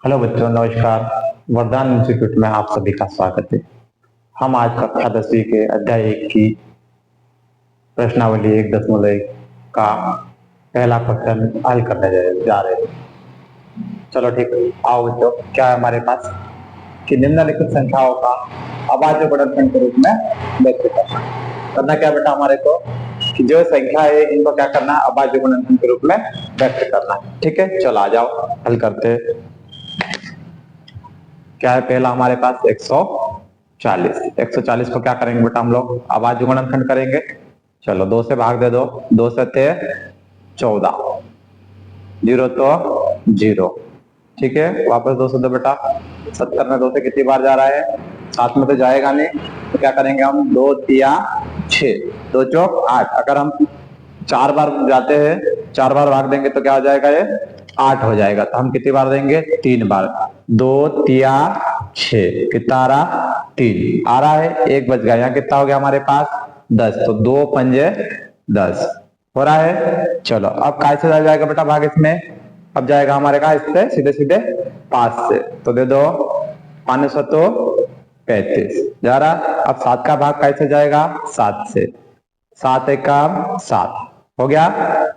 Hello बच्चों, नमस्कार। वरदान इंस्टीट्यूट में आप सभी का स्वागत है। हम आज कक्षा 10वीं के अध्याय 1 की प्रश्नावली 1.1 का पहला क्वेश्चन हल करने जा रहे हैं। चलो ठीक है, आओ बच्चों। क्या है हमारे पास कि निम्नलिखित संख्याओं का अभाज्य गुणनखंड के रूप में व्यक्त करना क्या बेटा हमारे को कि जो संख्या है इनको क्या करना है, अभाज्य गुणनखंड के रूप में व्यक्त करना। ठीक है, चलो आ जाओ हल करते हैं। क्या है पहला हमारे पास 140। 140 को क्या करेंगे बेटा हम लोग, अभाज्य गुणनखंड करेंगे। चलो 2 से भाग दे दो, 2 से थे 14, 0 तो 0। ठीक है, वापस 2 से दो बेटा। 70 में 2 से कितनी बार जा रहा है, 7 में तो जाएगा नहीं, तो क्या करेंगे हम 2 तिया 6, 2 चौक 8। अगर हम 4 बार जाते हैं, 4 बार भाग देंगे तो क्या हो जाएगा, ये 8 हो जाएगा। तो हम कितनी बार देंगे, 3 बार। 2 तिया 6, कितना आ रहा, 3 आ रहा है। 1 बच गया, यहाँ कितना हो गया हमारे पास 10, तो 2 पंजे 10 हो रहा है। चलो अब कैसे आ जाएगा बेटा भाग इसमें, अब जाएगा हमारे का इससे सीधे सीधे 5 से, तो दे दो 5 तो 35 जा रहा। अब 7 का भाग कैसे जाएगा, 7 से, 7 एक काम 7 हो गया।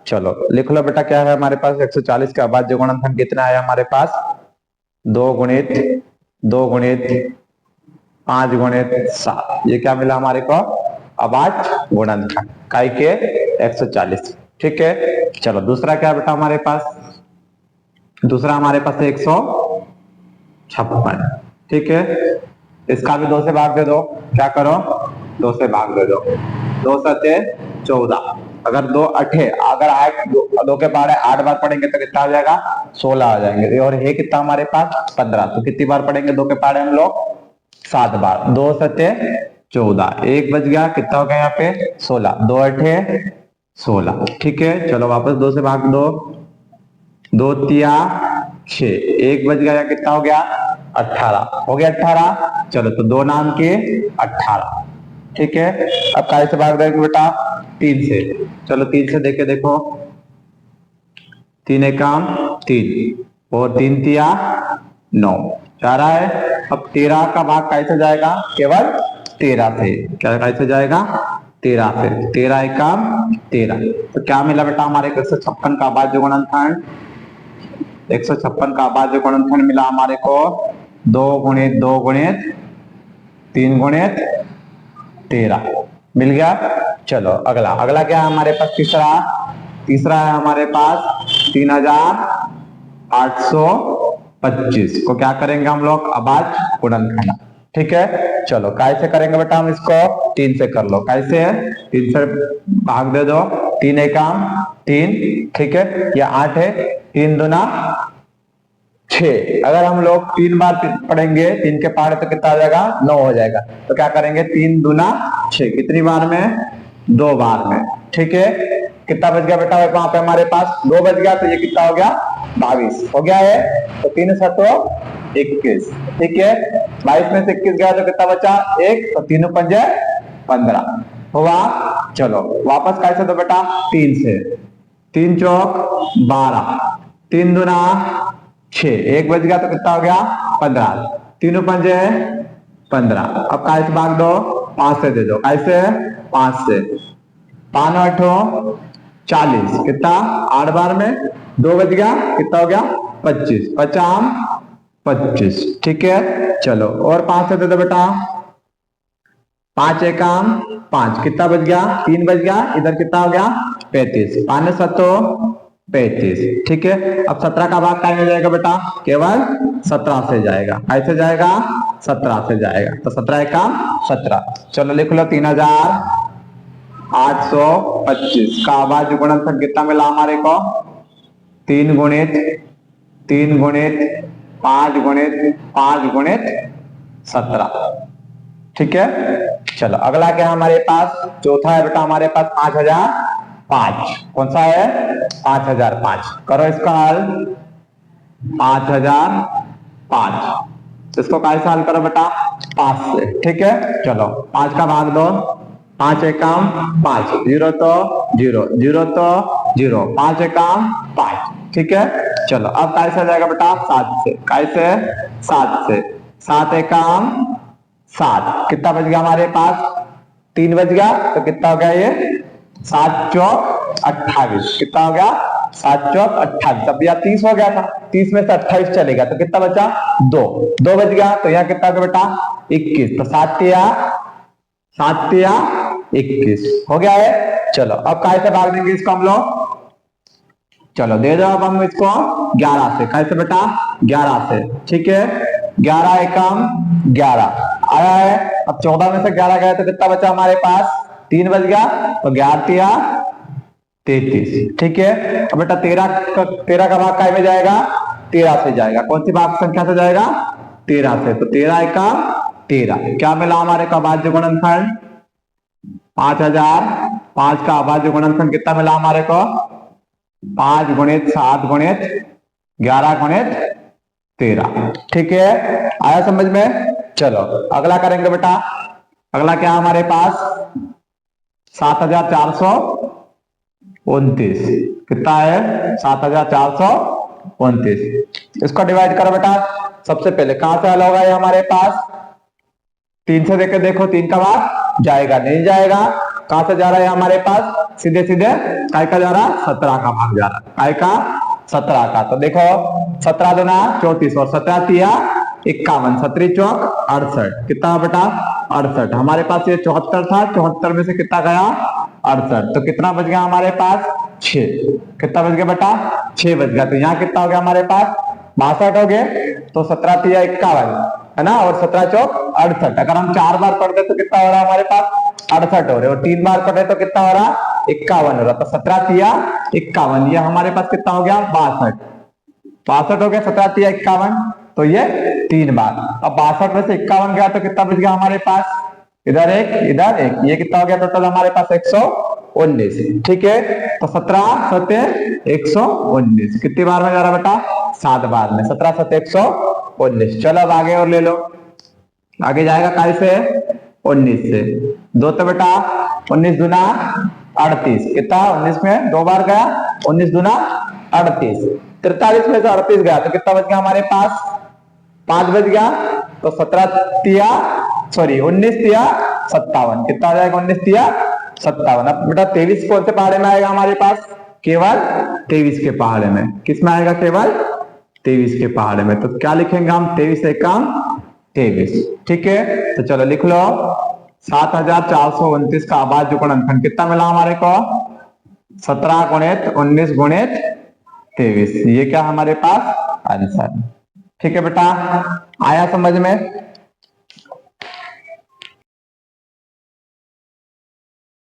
चलो लिख लो बेटा, क्या है हमारे पास 140 का अभाज्य गुणनखंड कितना है हमारे पास, 2 गुणित 2 गुणित 5 गुणित 7। ये क्या मिला हमारे को, अभाज्य गुणनखंड काय के 140। ठीक है, चलो दूसरा क्या बेटा हमारे पास, दूसरा हमारे पास 156। ठीक है, इसका भी 2 से भाग दे दो। क्या करो, 2 से भाग दे दो। 2 सते 14, अगर 2 8, अगर 2 के पहाड़े 8 बार पढ़ेंगे तो कितना आ जाएगा, 16 आ जाएंगे। और है कितना हमारे पास 15, तो कितनी बार पढ़ेंगे 2 के पहाड़े हम लोग, 7 बार। 2 सते 14, 1 बच गया, कितना हो गया यहाँ पे 16, 2 8 16। ठीक है, चलो वापस 2 से भाग दो, 2 तिया 6, 1 बच गया, कितना हो गया 18 हो गया 18। चलो तो 2 नाम के 18। ठीक है, अब काय से भाग देंगे बेटा, 3 से। चलो 3 से देखे देखो, 3 एकम 3 और 3 तिया 9 जा रहा है। अब 13 का भाग कैसे जाएगा, केवल 13 से। क्या कैसे जाएगा, 13 से। 13 एकम 13, तो क्या मिला बेटा हमारे 156 का अभाज्य गुणनखंड। 156 का अभाज्य गुणनखंड मिला हमारे को 2 गुणित 2 गुणित 3 गुणित 13 मिल गया। चलो अगला, अगला क्या है हमारे पास, तीसरा। तीसरा है हमारे पास 3825 को क्या करेंगे हम लोग, अभाज्य गुणनखंड। ठीक है, चलो कैसे करेंगे बेटा हम इसको, 3 से कर लो। कैसे है, 3 से भाग दे दो, 3 एकम 3। ठीक है, ये 8 है, 3 दूना 6। अगर हम लोग 3 बार पढ़ेंगे, 3 के पहाड़े तो कितना आ जाएगा, 9 हो जाएगा। तो क्या करेंगे, 3 दूना 6, कितनी बार में, 2 बार में। ठीक है, कितना बच गया बेटा वहां पे हमारे पास, 2 बच गया, तो ये कितना हो गया 22 हो गया है। तो 3 7 21। ठीक है, 22 में से 21 गया तो कितना बचा 1, तो 3 पंजे 15 हुआ। चलो वापस कैसे दो बेटा, 3 से। 3 चौक 12, 3 दूना 6, 1 बच गया तो कितना हो गया 15, 3 पंजे 15। अब कैसे भाग दो, 5 से दे दो। कैसे, 5 से। 5 8 40, कितना 8 बार में 2 बच गया, कितना हो गया 25, 50 25। ठीक है, चलो और 5 से दे दो बेटा। 5 एकम 5, कितना बच गया, 3 बच गया, इधर कितना हो गया 35, 5 7 35। ठीक है, अब 17 का भाग क्या जाएगा बेटा, केवल 17 से जाएगा। कैसे जाएगा, 17 से जाएगा। तो 17 एकम 17। चलो लिख लो 3825 का अभाज्य गुणनखंड कितना मिला हमारे को, 3 गुणित 3 गुणित 5 गुणित 5 गुणित 17। ठीक है, चलो अगला क्या हमारे पास, चौथा है बेटा हमारे पास 5005। कौन सा है, 5005। करो इसका हल, 5005। इसको कैसे हल करो बेटा, 5 से। ठीक है, चलो 5 का भाग दो, 5 एकम 5, 0 तो 0, 0 तो 0, 5 एकम 5। ठीक है, चलो अब कैसे जाएगा बेटा 7 से, कैसे 7 से, 7 एकम 7, कितना बच गया हमारे पास 3 बच गया, तो कितना हो गया ये 7 चौक 28, कितना हो गया 7 चौक 28, अब यहाँ 30 हो गया था, 30 में से 28 चलेगा तो कितना बचा 2 बच गया, तो यहाँ कितना हो गया बेटा 21, तो 7 तिया 21 हो गया है। चलो अब कैसे भाग देंगे इसको हम लोग, चलो दे दो अब हम इसको 11 से, कैसे बेटा 11 से, ठीक है 11 एकम 11 आया है। अब 14 में से 11 गया तो कितना बचा हमारे पास 3 बच गया, तो 11 तिया 33, ठीक है। अब बेटा 13 का भाग काय में जाएगा 13 से जाएगा, कौन सी भाग संख्या से जाएगा 13 से, तो 13 एकम 13, क्या मिला हमारे को अभाज्य गुणनखंड 5000, 5 का अभाज्य गुणनखंड कितना मिला हमारे को 5 गुणित 7 गुणित 11 गुणित 13, ठीक है आया समझ में। चलो अगला करेंगे बेटा, अगला क्या हमारे पास 7429, कितना है 7429, इसको डिवाइड करो बेटा। सबसे पहले कहां से हल होगा ये हमारे पास 3 से देके देखो, 3 का भाग जाएगा नहीं जाएगा, कहां से जा रहा है हमारे पास सीधे सीधे काय का जा रहा 17 का भाग जा रहा, काय का 17 का, तो देखो 17 दूना 34 और 17 तिया 51, 17 चौक 68, कितना बेटा 68, हमारे पास ये 74 था, 74 में से कितना गया 68, तो कितना बच गया हमारे पास 6, कितना बच गया बेटा 6 बच गया, तो यहाँ कितना हो गया हमारे पास 62 हो गए, तो 17 तिया 51 है ना, और 17 चौक 68, अगर हम 4 बार पढ़ते तो कितना हो रहा है हमारे पास 68 हो रहे, और 3 बार पढ़े तो कितना हो रहा 51 हो रहा, तो 17 तिया 51, ये हमारे पास कितना हो गया 62 हो गया, 17 तिया 51, तो ये 3 बार, अब 62 में से 51 गया तो कितना बच गया हमारे पास इधर एक इधर एक, ये कितना हो गया टोटल हमारे पास 119, ठीक है, तो 17 सते 119 कितनी बार में जा रहा बेटा 7 बार में, 17 सते 119। चलो अब आगे और ले लो, आगे जाएगा कैसे 19 से, 2 तो बेटा 19 दूना 38, कितना 19 में 2 बार गया, 19 दूना 38, 43 में से 38 गया तो कितना बच गया हमारे पास 5 बच गया, तो 19 तिया 57, कितना हो जाएगा 19 तिया 57। अब बेटा 23 कौन से पहाड़े में आएगा हमारे पास, केवल 23 के पहाड़े में, किस में आएगा केवल 23 के पहाड़े में, तो क्या लिखेंगे हम 23 एकम 23, ठीक है। तो चलो लिख लो 7429 का अभाज्य गुणनखंड कितना मिला हमारे को 17 गुणित 19 गुणित 23, ये क्या हमारे पास आंसर, ठीक है बेटा आया समझ में।